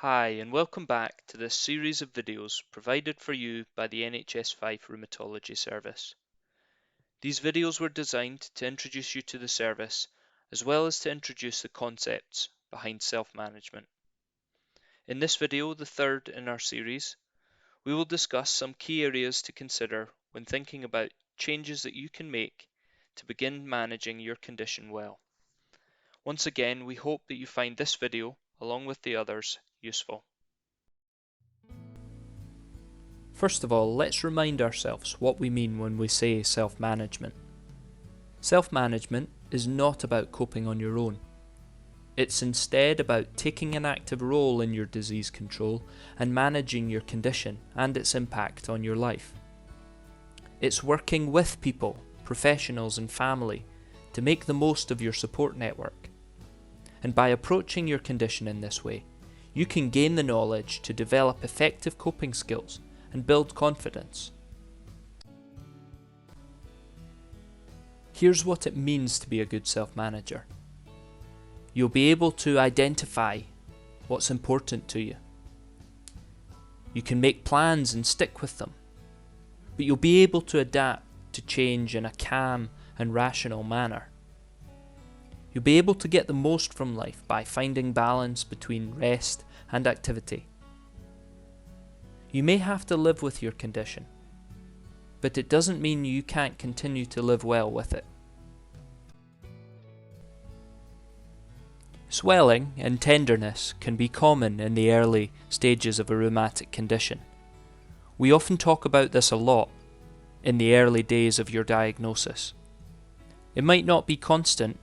Hi, and welcome back to this series of videos provided for you by the NHS Fife Rheumatology service. These videos were designed to introduce you to the service, as well as to introduce the concepts behind self-management. In this video, the third in our series, we will discuss some key areas to consider when thinking about changes that you can make to begin managing your condition well. Once again, we hope that you find this video, along with the others, useful. First of all, let's remind ourselves what we mean when we say self-management. Self-management is not about coping on your own. It's instead about taking an active role in your disease control and managing your condition and its impact on your life. It's working with people, professionals and family to make the most of your support network. And by approaching your condition in this way, you can gain the knowledge to develop effective coping skills and build confidence. Here's what it means to be a good self-manager. You'll be able to identify what's important to you. You can make plans and stick with them, but you'll be able to adapt to change in a calm and rational manner. You'll be able to get the most from life by finding balance between rest and activity. You may have to live with your condition, but it doesn't mean you can't continue to live well with it. Swelling and tenderness can be common in the early stages of a rheumatic condition. We often talk about this a lot in the early days of your diagnosis. It might not be constant,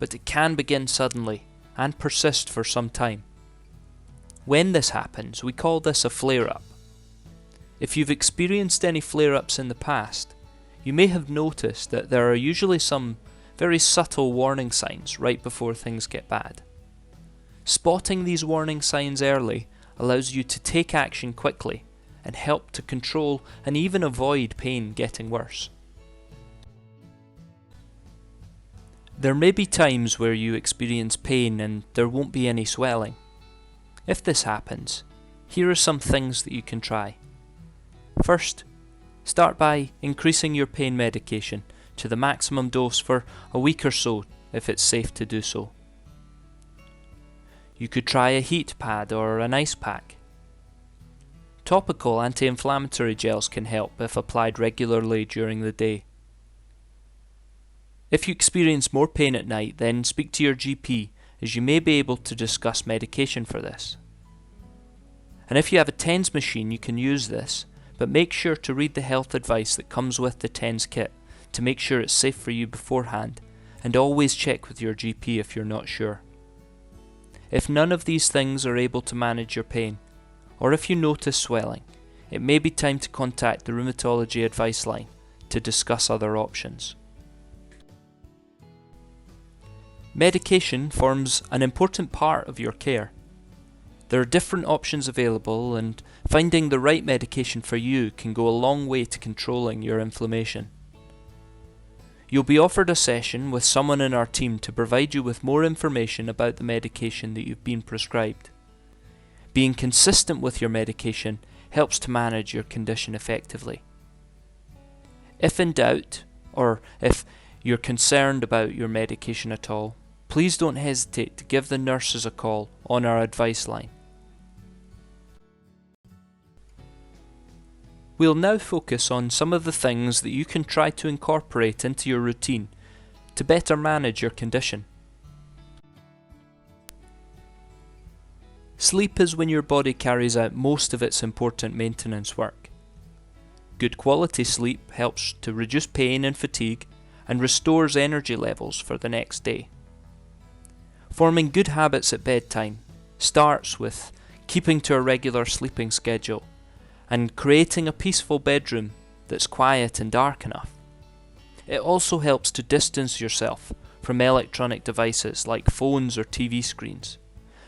but it can begin suddenly and persist for some time. When this happens, we call this a flare-up. If you've experienced any flare-ups in the past, you may have noticed that there are usually some very subtle warning signs right before things get bad. Spotting these warning signs early allows you to take action quickly and help to control and even avoid pain getting worse. There may be times where you experience pain and there won't be any swelling. If this happens, here are some things that you can try. First, start by increasing your pain medication to the maximum dose for a week or so if it's safe to do so. You could try a heat pad or an ice pack. Topical anti-inflammatory gels can help if applied regularly during the day. If you experience more pain at night, then speak to your GP, as you may be able to discuss medication for this. And if you have a TENS machine, you can use this, but make sure to read the health advice that comes with the TENS kit to make sure it's safe for you beforehand, and always check with your GP if you're not sure. If none of these things are able to manage your pain, or if you notice swelling, it may be time to contact the rheumatology advice line to discuss other options. Medication forms an important part of your care. There are different options available, and finding the right medication for you can go a long way to controlling your inflammation. You'll be offered a session with someone in our team to provide you with more information about the medication that you've been prescribed. Being consistent with your medication helps to manage your condition effectively. If in doubt, or if you're concerned about your medication at all, please don't hesitate to give the nurses a call on our advice line. We'll now focus on some of the things that you can try to incorporate into your routine to better manage your condition. Sleep is when your body carries out most of its important maintenance work. Good quality sleep helps to reduce pain and fatigue and restores energy levels for the next day. Forming good habits at bedtime starts with keeping to a regular sleeping schedule and creating a peaceful bedroom that's quiet and dark enough. It also helps to distance yourself from electronic devices like phones or TV screens,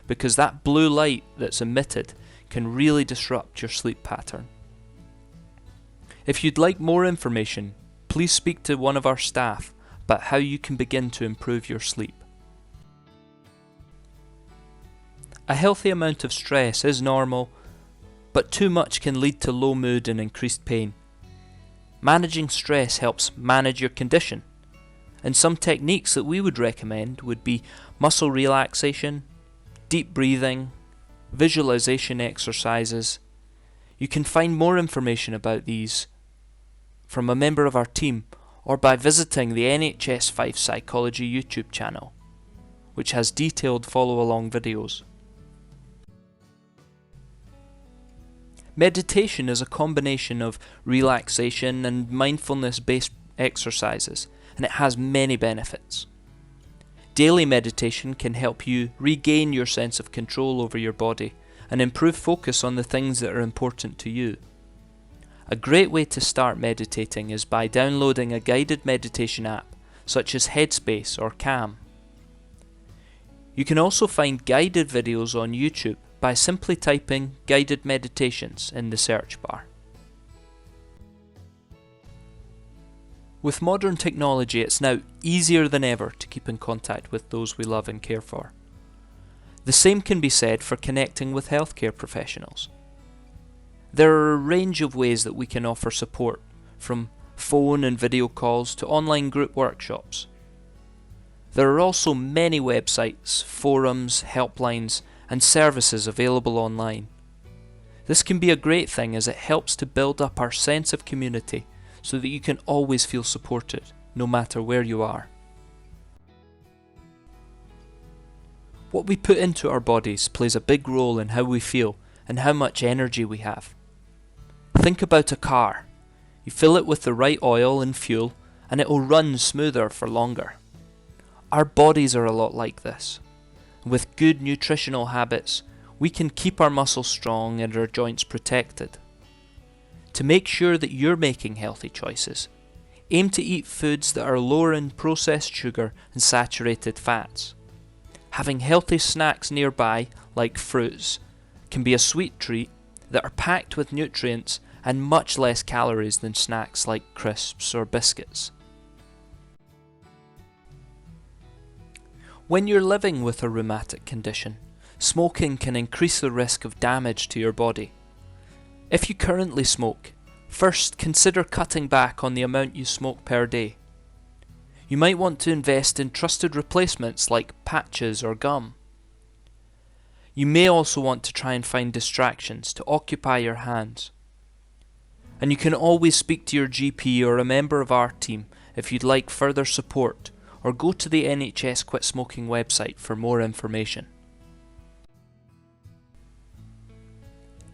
because that blue light that's emitted can really disrupt your sleep pattern. If you'd like more information, please speak to one of our staff about how you can begin to improve your sleep. A healthy amount of stress is normal, but too much can lead to low mood and increased pain. Managing stress helps manage your condition, and some techniques that we would recommend would be muscle relaxation, deep breathing, visualization exercises. You can find more information about these from a member of our team or by visiting the NHS Fife Psychology YouTube channel, which has detailed follow-along videos. Meditation is a combination of relaxation and mindfulness-based exercises, and it has many benefits. Daily meditation can help you regain your sense of control over your body and improve focus on the things that are important to you. A great way to start meditating is by downloading a guided meditation app such as Headspace or Calm. You can also find guided videos on YouTube by simply typing guided meditations in the search bar. With modern technology, it's now easier than ever to keep in contact with those we love and care for. The same can be said for connecting with healthcare professionals. There are a range of ways that we can offer support, from phone and video calls to online group workshops. There are also many websites, forums, helplines, and services available online. This can be a great thing as it helps to build up our sense of community so that you can always feel supported, no matter where you are. What we put into our bodies plays a big role in how we feel and how much energy we have. Think about a car. You fill it with the right oil and fuel, and it will run smoother for longer. Our bodies are a lot like this. With good nutritional habits, we can keep our muscles strong and our joints protected. To make sure that you're making healthy choices, aim to eat foods that are lower in processed sugar and saturated fats. Having healthy snacks nearby, like fruits, can be a sweet treat that are packed with nutrients and much less calories than snacks like crisps or biscuits. When you're living with a rheumatic condition, smoking can increase the risk of damage to your body. If you currently smoke, first consider cutting back on the amount you smoke per day. You might want to invest in trusted replacements like patches or gum. You may also want to try and find distractions to occupy your hands. And you can always speak to your GP or a member of our team if you'd like further support, or go to the NHS Quit Smoking website for more information.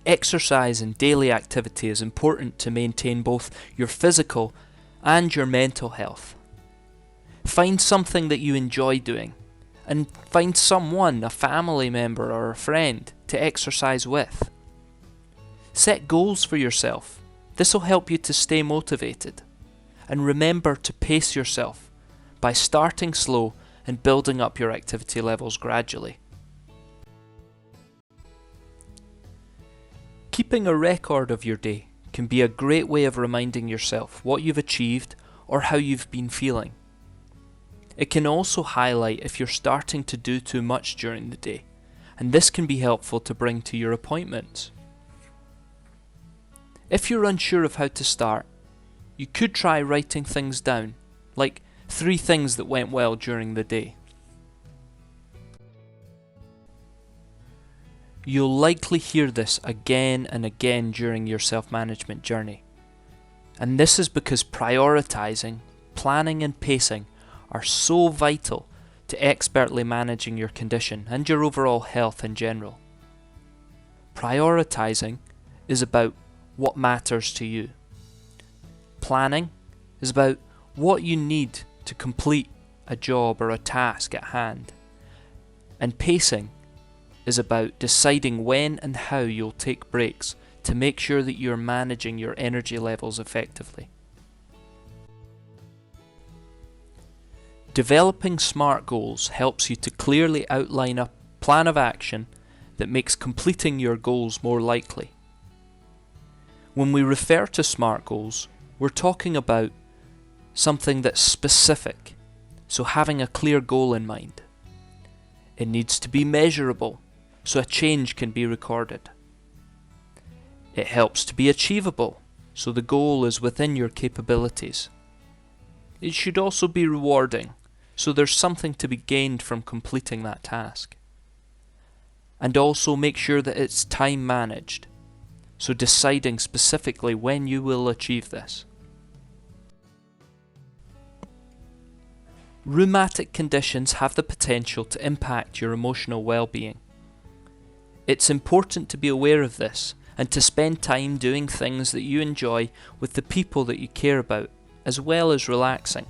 Exercise and daily activity is important to maintain both your physical and your mental health. Find something that you enjoy doing, and find someone, a family member or a friend, to exercise with. Set goals for yourself. This will help you to stay motivated. And remember to pace yourself by starting slow and building up your activity levels gradually. Keeping a record of your day can be a great way of reminding yourself what you've achieved or how you've been feeling. It can also highlight if you're starting to do too much during the day, and this can be helpful to bring to your appointments. If you're unsure of how to start, you could try writing things down, like 3 things that went well during the day. You'll likely hear this again and again during your self-management journey. And this is because prioritizing, planning and pacing are so vital to expertly managing your condition and your overall health in general. Prioritizing is about what matters to you. Planning is about what you need to complete a job or a task at hand. And pacing is about deciding when and how you'll take breaks to make sure that you're managing your energy levels effectively. Developing SMART goals helps you to clearly outline a plan of action that makes completing your goals more likely. When we refer to SMART goals, we're talking about something that's specific, so having a clear goal in mind. It needs to be measurable, so a change can be recorded. It helps to be achievable, so the goal is within your capabilities. It should also be rewarding, so there's something to be gained from completing that task. And also make sure that it's time managed, so deciding specifically when you will achieve this. Rheumatic conditions have the potential to impact your emotional well-being. It's important to be aware of this and to spend time doing things that you enjoy with the people that you care about, as well as relaxing.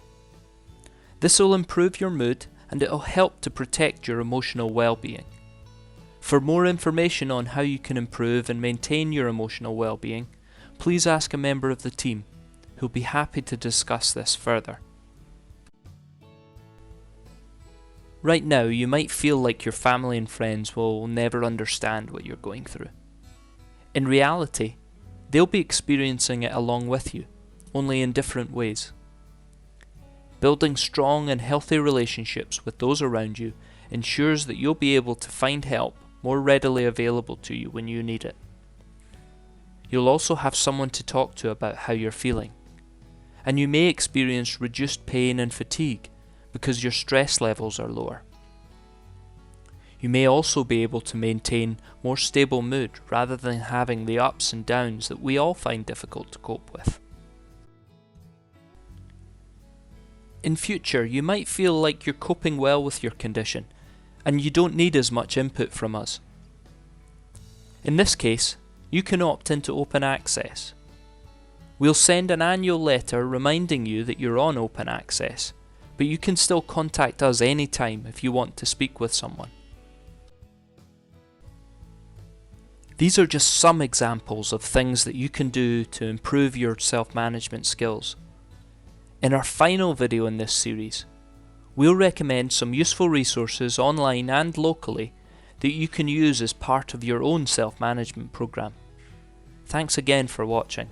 This will improve your mood and it will help to protect your emotional well-being. For more information on how you can improve and maintain your emotional well-being, please ask a member of the team, who'll be happy to discuss this further. Right now, you might feel like your family and friends will never understand what you're going through. In reality, they'll be experiencing it along with you, only in different ways. Building strong and healthy relationships with those around you ensures that you'll be able to find help more readily available to you when you need it. You'll also have someone to talk to about how you're feeling, and you may experience reduced pain and fatigue because your stress levels are lower. You may also be able to maintain more stable mood rather than having the ups and downs that we all find difficult to cope with. In future, you might feel like you're coping well with your condition and you don't need as much input from us. In this case, you can opt into open access. We'll send an annual letter reminding you that you're on open access, but you can still contact us anytime if you want to speak with someone. These are just some examples of things that you can do to improve your self-management skills. In our final video in this series, we'll recommend some useful resources online and locally that you can use as part of your own self-management program. Thanks again for watching.